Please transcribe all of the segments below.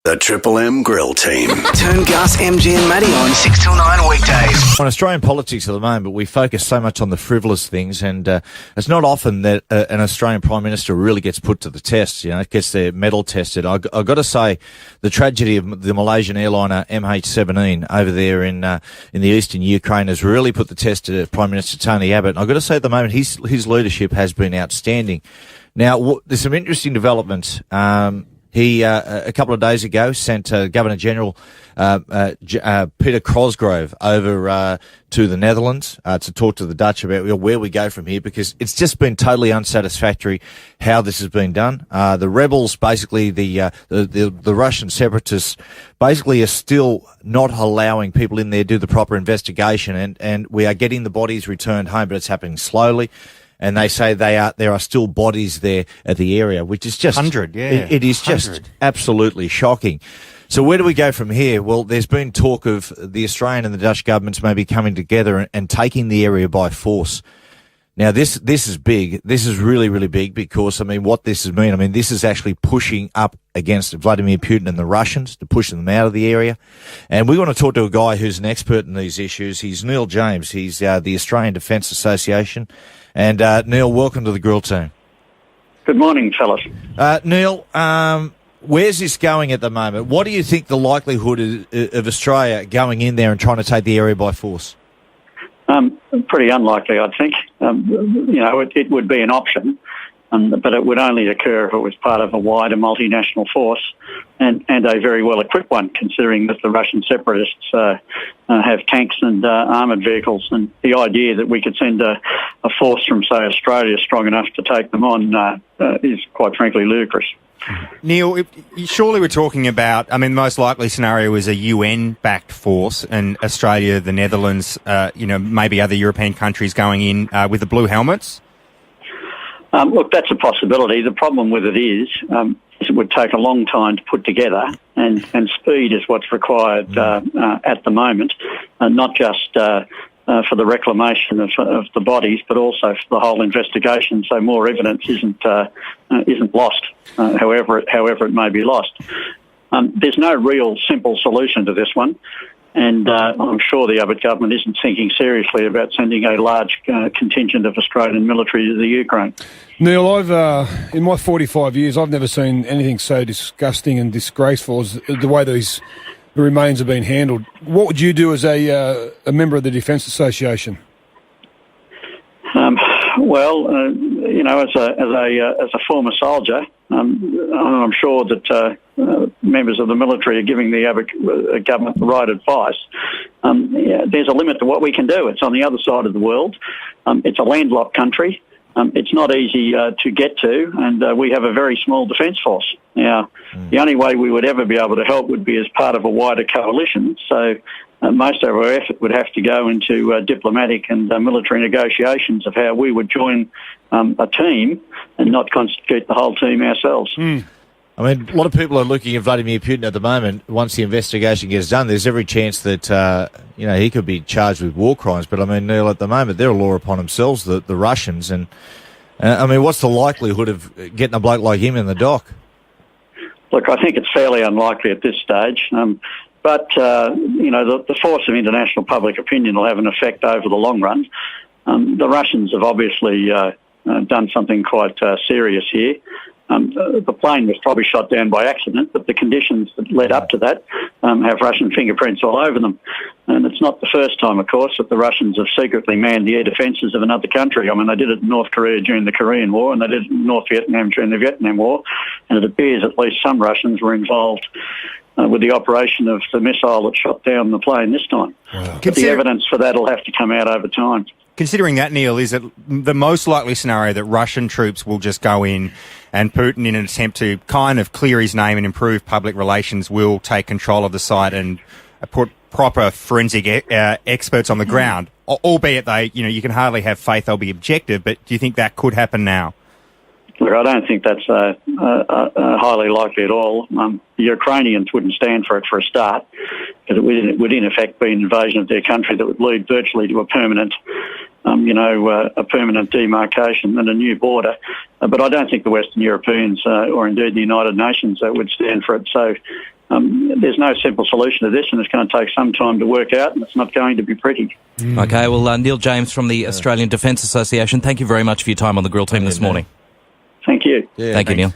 The Triple M Grill Team. Turn Gus, MG and Matty on 6 till 9 weekdays. On Australian politics at the moment, we focus so much on the frivolous things, and it's not often that an Australian Prime Minister really gets put to the test, gets their mettle tested. I've got to say, the tragedy of the Malaysian airliner MH17 over there in the eastern Ukraine has really put the test to Prime Minister Tony Abbott. And I've got to say at the moment, his leadership has been outstanding. Now, there's some interesting developments. He, a couple of days ago, sent Governor General Peter Cosgrove over to the Netherlands to talk to the Dutch about where we go from here, because it's just been totally unsatisfactory how this has been done. The rebels, basically the Russian separatists, basically are still not allowing people in there to do the proper investigation, and we are getting the bodies returned home, but it's happening slowly. And they say there are still bodies there at the area, which is just 100. Yeah, it is 100. just absolutely shocking. So where do we go from here? Well, there's been talk of the Australian and the Dutch governments maybe coming together and taking the area by force. Now, this is big. This is really, really big because, what this has mean, this is actually pushing up against Vladimir Putin and the Russians to push them out of the area. And we want to talk to a guy who's an expert in these issues. He's Neil James. He's the Australian Defence Association. And Neil, welcome to the Grill Team. Good morning, fellas. Neil, where's this going at the moment? What do you think the likelihood of Australia going in there and trying to take the area by force? Pretty unlikely, I think. It would be an option, but it would only occur if it was part of a wider multinational force and a very well-equipped one, considering that the Russian separatists have tanks and armoured vehicles. And the idea that we could send a force from, say, Australia strong enough to take them on is, quite frankly, ludicrous. Neil, surely we're talking about, the most likely scenario is a UN-backed force, and Australia, the Netherlands, maybe other European countries going in with the blue helmets? Look, that's a possibility. The problem with it is it would take a long time to put together, and speed is what's required at the moment, not just for the reclamation of the bodies, but also for the whole investigation, so more evidence isn't lost, however it may be lost. There's no real simple solution to this one, and I'm sure the Abbott government isn't thinking seriously about sending a large contingent of Australian military to the Ukraine. Neil, I've in my 45 years, I've never seen anything so disgusting and disgraceful as the way these remains have been handled. What would you do as a member of the Defence Association? As a former soldier, I'm sure that members of the military are giving the Abbott government the right advice. There's a limit to what we can do. It's on the other side of the world. It's a landlocked country. It's not easy to get to, and we have a very small defence force. Now, the only way we would ever be able to help would be as part of a wider coalition. So most of our effort would have to go into diplomatic and military negotiations of how we would join a team and not constitute the whole team ourselves. A lot of people are looking at Vladimir Putin at the moment. Once the investigation gets done, there's every chance that he could be charged with war crimes. But Neil, at the moment, they're a law upon themselves, the Russians. And what's the likelihood of getting a bloke like him in the dock? Look, I think it's fairly unlikely at this stage. But the force of international public opinion will have an effect over the long run. The Russians have obviously done something quite serious here. The plane was probably shot down by accident, but the conditions that led up to that have Russian fingerprints all over them. And it's not the first time, of course, that the Russians have secretly manned the air defences of another country. They did it in North Korea during the Korean War, and they did it in North Vietnam during the Vietnam War. And it appears at least some Russians were involved with the operation of the missile that shot down the plane this time. Wow. But the evidence for that will have to come out over time. Considering that, Neil, is it the most likely scenario that Russian troops will just go in and Putin, in an attempt to kind of clear his name and improve public relations, will take control of the site and put proper forensic experts on the ground, albeit you can hardly have faith they'll be objective, but do you think that could happen now? Look, I don't think that's highly likely at all. The Ukrainians wouldn't stand for it for a start, because it would in effect be an invasion of their country that would lead virtually to a permanent demarcation and a new border. But I don't think the Western Europeans or indeed the United Nations would stand for it. So There's no simple solution to this, and it's going to take some time to work out, and it's not going to be pretty. Okay, well, Neil James from the Australian Defence Association, thank you very much for your time on the Grill Team this morning. Thank you. Yeah, Thank you, Neil.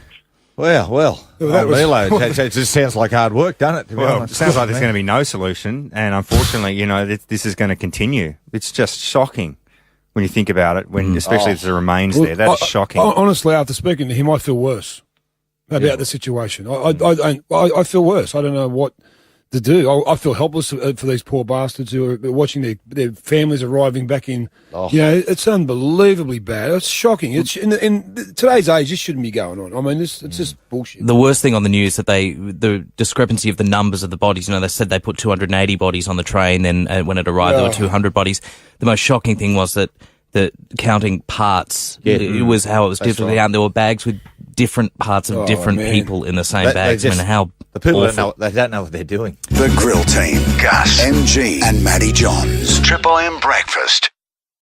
Well, Milo, it just sounds like hard work, doesn't it? To be Well, it honest? sounds like there's going to be no solution, and unfortunately, this is going to continue. It's just shocking when you think about it, especially as the remains there. That's shocking. Honestly, after speaking to him, I feel worse about the situation. I feel worse. I don't know what to do. I feel helpless for these poor bastards who are watching their families arriving back in. It's unbelievably bad. It's shocking. It's in today's age, this shouldn't be going on. I mean, it's just bullshit. The worst thing on the news that the discrepancy of the numbers of the bodies. They said they put 280 bodies on the train, then when it arrived, there were 200 bodies. The most shocking thing was that the counting parts. It was how it was different. Right. There were bags with different parts of different people in the same bags. The people don't know what they're doing. The Grill Team, Gus, MG and Matty Johns. Triple M Breakfast.